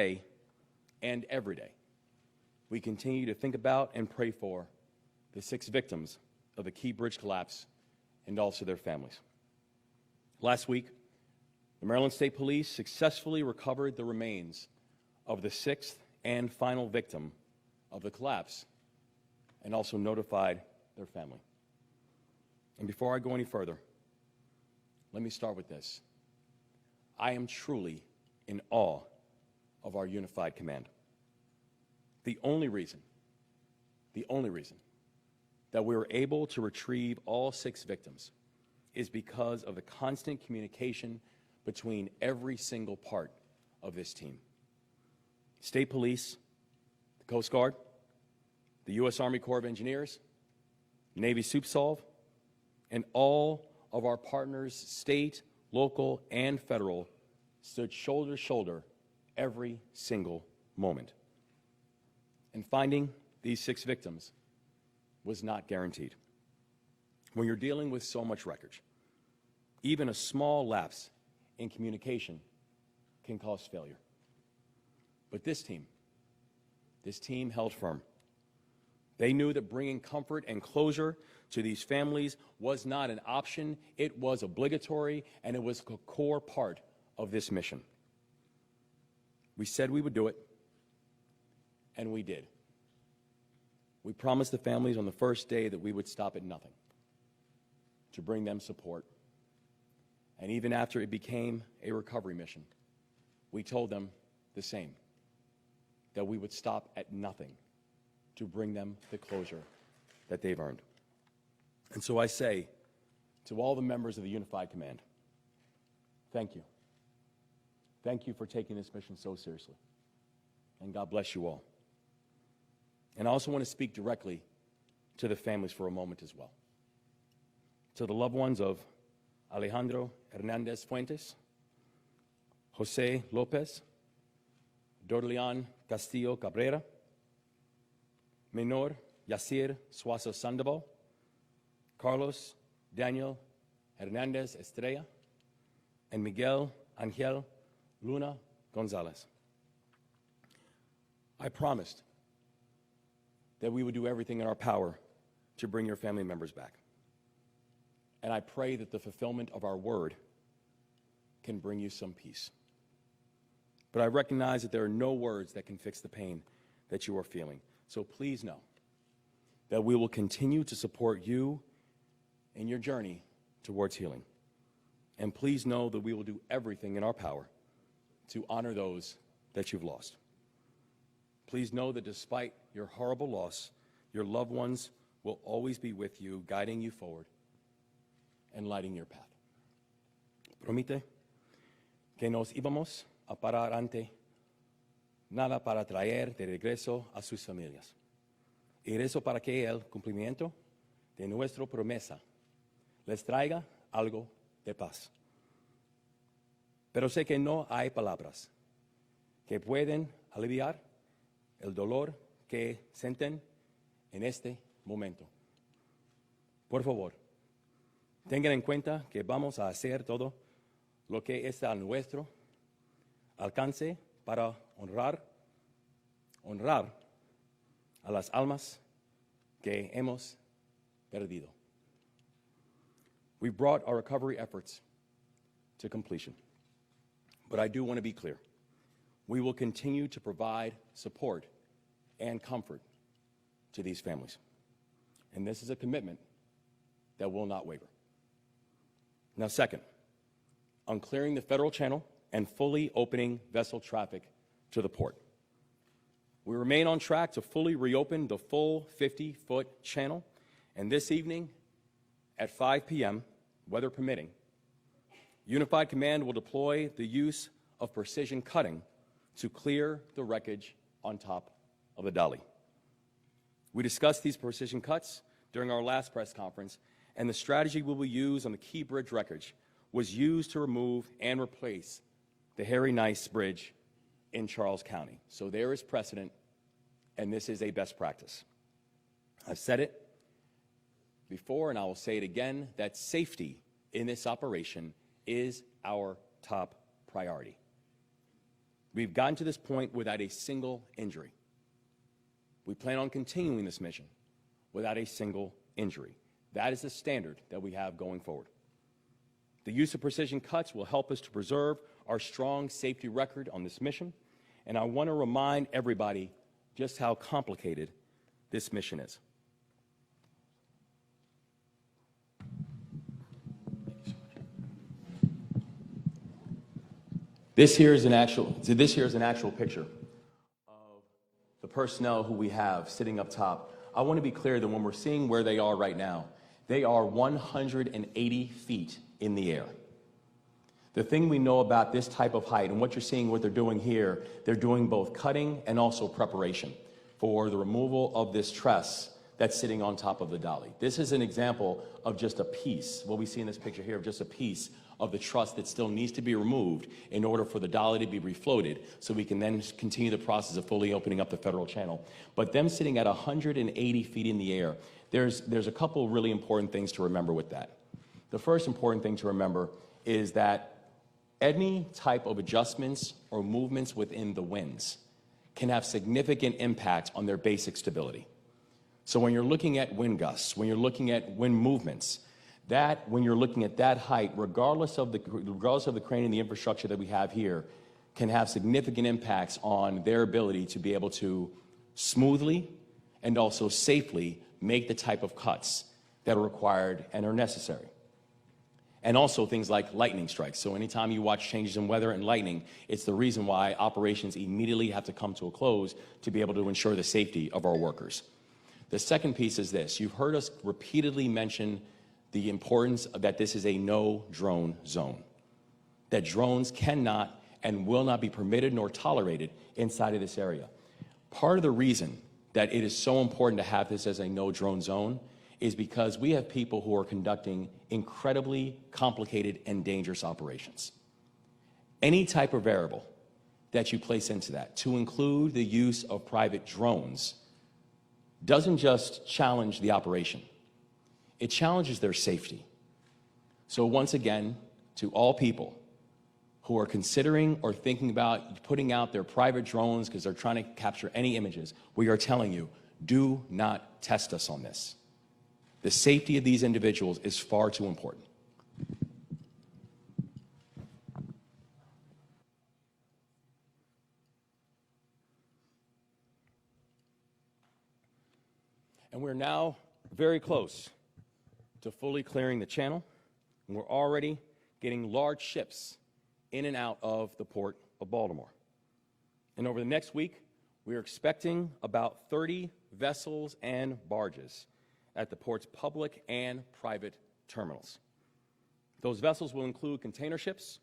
day and every day, we continue to think about and pray for the 6 victims of the Key Bridge collapse and also their families. Last week, the Maryland State Police successfully recovered the remains of the 6th and final victim of the collapse and also notified their family. And before I go any further, let me start with this. I am truly in awe of our unified command. The only reason that we were able to retrieve all 6 victims is because of the constant communication between every single part of this team. State Police, the Coast Guard, the U.S. Army Corps of Engineers, Navy SUPSOLV, and all of our partners, state, local, and federal, stood shoulder to shoulder every single moment. And finding these 6 victims was not guaranteed. When you're dealing with so much wreckage, even a small lapse in communication can cause failure. But this team held firm. They knew that bringing comfort and closure to these families was not an option, it was obligatory, and it was a core part of this mission. We said we would do it, and we did. We promised the families on the first day that we would stop at nothing to bring them support. And even after it became a recovery mission, we told them the same, that we would stop at nothing to bring them the closure that they've earned. And so I say to all the members of the Unified Command, thank you. Thank you for taking this mission so seriously. And God bless you all. And I also want to speak directly to the families for a moment as well. To the loved ones of Alejandro Hernandez Fuentes, Jose Lopez, Dorleon Castillo Cabrera, Menor Yasir Suazo Sandoval, Carlos Daniel Hernandez Estrella, and Miguel Angel Luna Gonzalez. I promised that we would do everything in our power to bring your family members back. And I pray that the fulfillment of our word can bring you some peace. But I recognize that there are no words that can fix the pain that you are feeling. So please know that we will continue to support you in your journey towards healing. And please know that we will do everything in our power to honor those that you've lost. Please know that despite your horrible loss, your loved ones will always be with you, guiding you forward and lighting your path. Promete que nos íbamos a parar ante nada para traer de regreso a sus familias. Y eso para que el cumplimiento de nuestra promesa les traiga algo de paz. Pero sé que no hay palabras que pueden aliviar el dolor que sienten en este momento. Por favor, tengan en cuenta que vamos a hacer todo lo que está a nuestro alcance para honrar a las almas que hemos perdido. We've brought our recovery efforts to completion. But I do want to be clear. We will continue to provide support and comfort to these families. And this is a commitment that will not waver. Now, second, on clearing the federal channel and fully opening vessel traffic to the port. We remain on track to fully reopen the full 50-foot channel, and this evening at 5 p.m., weather permitting, Unified Command will deploy the use of precision cutting to clear the wreckage on top of the Dali. We discussed these precision cuts during our last press conference, and the strategy we will use on the Key Bridge wreckage was used to remove and replace the Harry Nice Bridge in Charles County. So there is precedent, and this is a best practice. I've said it before, and I will say it again, that safety in this operation is our top priority. We've gotten to this point without a single injury. We plan on continuing this mission without a single injury. That is the standard that we have going forward. The use of precision cuts will help us to preserve our strong safety record on this mission, and I want to remind everybody just how complicated this mission is. This here is an actual picture of the personnel who we have sitting up top. I want to be clear that when we're seeing where they are right now, they are 180 feet in the air. The thing we know about this type of height, and what you're seeing what they're doing here, they're doing both cutting and also preparation for the removal of this truss that's sitting on top of the Dali. This is an example of just a piece, what we see in this picture here, of just a piece of the truss that still needs to be removed in order for the Dali to be refloated so we can then continue the process of fully opening up the federal channel. But them sitting at 180 feet in the air, there's a couple really important things to remember with that. The first important thing to remember is that any type of adjustments or movements within the winds can have significant impact on their basic stability. So when you're looking at wind gusts, when you're looking at wind movements, when you're looking at that height, regardless of the crane and the infrastructure that we have here, can have significant impacts on their ability to be able to smoothly and also safely make the type of cuts that are required and are necessary. And also things like lightning strikes. So anytime you watch changes in weather and lightning, it's the reason why operations immediately have to come to a close to be able to ensure the safety of our workers. The second piece is this. You've heard us repeatedly mention the importance that this is a no-drone zone, that drones cannot and will not be permitted nor tolerated inside of this area. Part of the reason that it is so important to have this as a no-drone zone is because we have people who are conducting incredibly complicated and dangerous operations. Any type of variable that you place into that, to include the use of private drones, doesn't just challenge the operation, it challenges their safety. So once again, to all people who are considering or thinking about putting out their private drones because they're trying to capture any images, we are telling you, do not test us on this. The safety of these individuals is far too important. And we're now very close to fully clearing the channel, and we're already getting large ships in and out of the port of Baltimore. And over the next week, we are expecting about 30 vessels and barges at the port's public and private terminals. Those vessels will include container ships,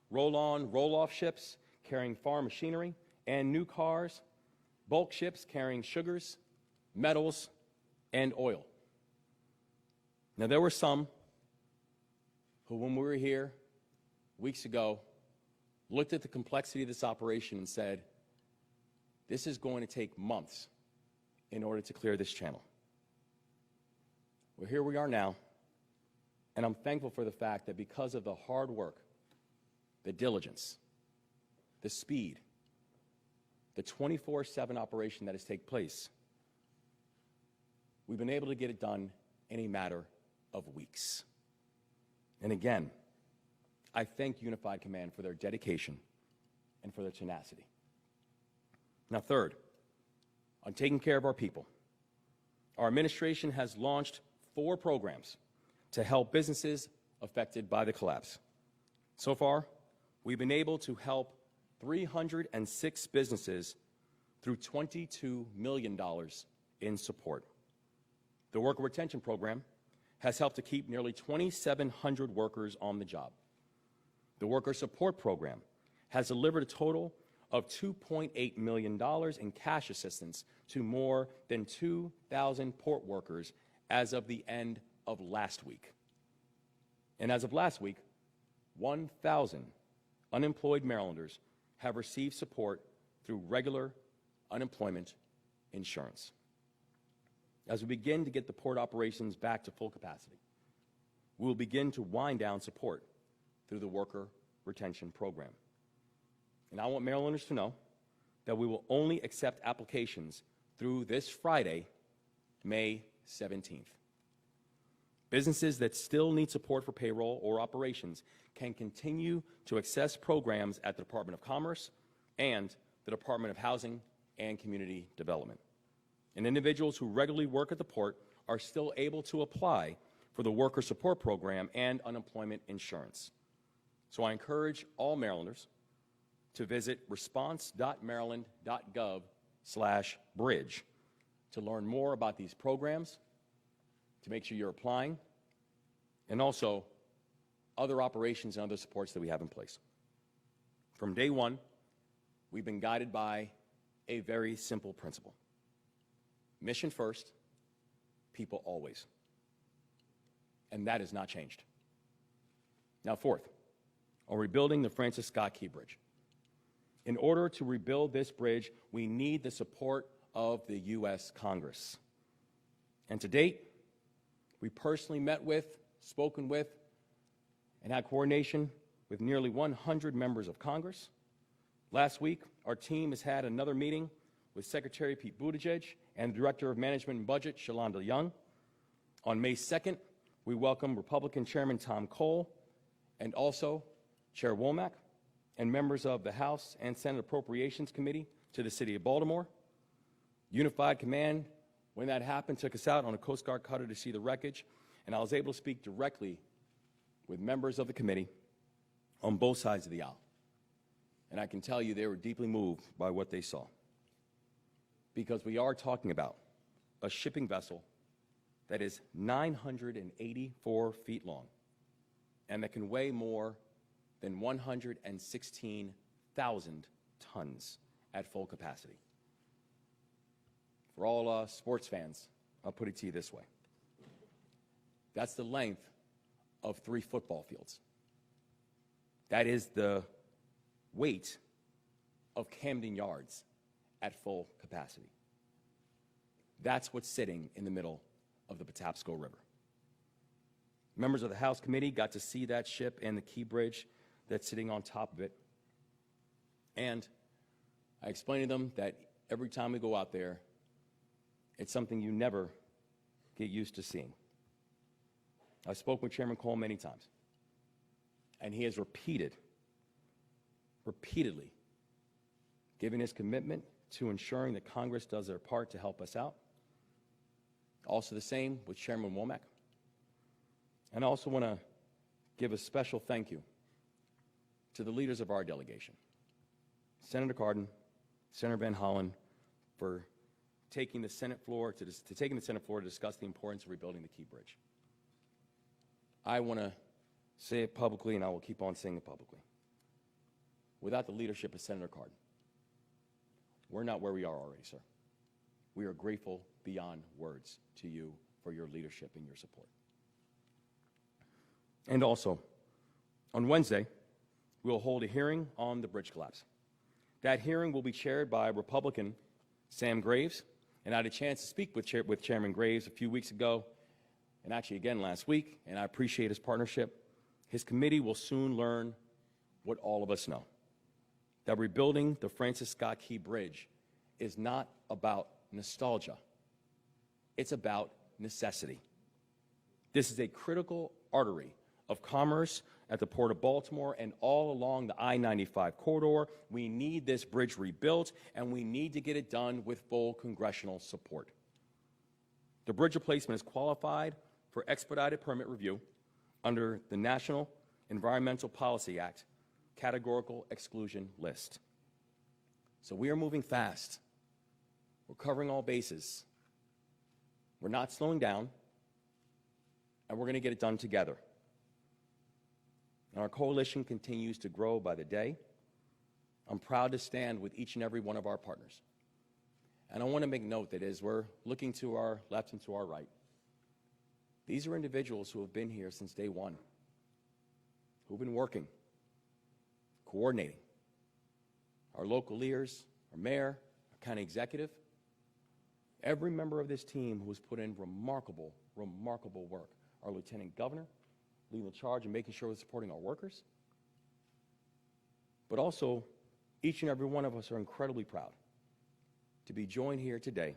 roll-on, roll-off ships carrying farm machinery and new cars, bulk ships carrying sugars, metals, and oil. Now, there were some who, when we were here weeks ago, looked at the complexity of this operation and said, this is going to take months in order to clear this channel. Well, here we are now, and I'm thankful for the fact that because of the hard work, the diligence, the speed, the 24/7 operation that has taken place, we've been able to get it done in a matter of weeks. And again, I thank Unified Command for their dedication and for their tenacity. Now, third, on taking care of our people, our administration has launched 4 programs to help businesses affected by the collapse. So far, we've been able to help 306 businesses through $22 million in support. The Worker Retention Program has helped to keep nearly 2,700 workers on the job. The Worker Support Program has delivered a total of $2.8 million in cash assistance to more than 2,000 port workers as of the end of last week. And as of last week, 1,000 unemployed Marylanders have received support through regular unemployment insurance. As we begin to get the port operations back to full capacity, we will begin to wind down support through the Worker Retention Program. And I want Marylanders to know that we will only accept applications through this Friday, May 17th. Businesses that still need support for payroll or operations can continue to access programs at the Department of Commerce and the Department of Housing and Community Development. And individuals who regularly work at the port are still able to apply for the Worker Support Program and unemployment insurance. So I encourage all Marylanders to visit response.maryland.gov/bridge to learn more about these programs, to make sure you're applying, and also other operations and other supports that we have in place. From day one, we've been guided by a very simple principle. Mission first, people always. And that has not changed. Now, fourth, on rebuilding the Francis Scott Key Bridge. In order to rebuild this bridge, we need the support of the U.S. Congress. And to date, we personally met with, spoken with, and had coordination with nearly 100 members of Congress. Last week, our team has had another meeting with Secretary Pete Buttigieg and Director of Management and Budget, Shalonda Young. On May 2nd, we welcome Republican Chairman Tom Cole and also Chair Womack and members of the House and Senate Appropriations Committee to the City of Baltimore. Unified Command, when that happened, took us out on a Coast Guard cutter to see the wreckage, and I was able to speak directly with members of the committee on both sides of the aisle. And I can tell you they were deeply moved by what they saw, because we are talking about a shipping vessel that is 984 feet long and that can weigh more than 116,000 tons at full capacity. For all sports fans, I'll put it to you this way. That's the length of 3 football fields. That is the weight of Camden Yards at full capacity. That's what's sitting in the middle of the Patapsco River. Members of the House Committee got to see that ship and the Key Bridge that's sitting on top of it. And I explained to them that every time we go out there, it's something you never get used to seeing. I spoke with Chairman Cole many times, and he has repeatedly given his commitment to ensuring that Congress does their part to help us out. Also the same with Chairman Womack. And I also want to give a special thank you to the leaders of our delegation, Senator Cardin, Senator Van Hollen, for taking the Senate floor to discuss the importance of rebuilding the Key Bridge. I want to say it publicly, and I will keep on saying it publicly. Without the leadership of Senator Cardin, we're not where we are already, sir. We are grateful beyond words to you for your leadership and your support. And also, on Wednesday, we will hold a hearing on the bridge collapse. That hearing will be chaired by Republican Sam Graves, and I had a chance to speak with Chairman Graves a few weeks ago, and actually again last week, and I appreciate his partnership. His committee will soon learn what all of us know, that rebuilding the Francis Scott Key Bridge is not about nostalgia. It's about necessity. This is a critical artery of commerce at the Port of Baltimore and all along the I-95 corridor. We need this bridge rebuilt, and we need to get it done with full congressional support. The bridge replacement is qualified for expedited permit review under the National Environmental Policy Act categorical exclusion list. So we are moving fast. We're covering all bases. We're not slowing down, and we're going to get it done together. And our coalition continues to grow by the day. I'm proud to stand with each and every one of our partners. And I want to make note that as we're looking to our left and to our right, these are individuals who have been here since day one, who've been working, coordinating. Our local leaders, our mayor, our county executive, every member of this team who has put in remarkable work. Our lieutenant governor, leading the charge and making sure we're supporting our workers, but also Each and every one of us are incredibly proud to be joined here today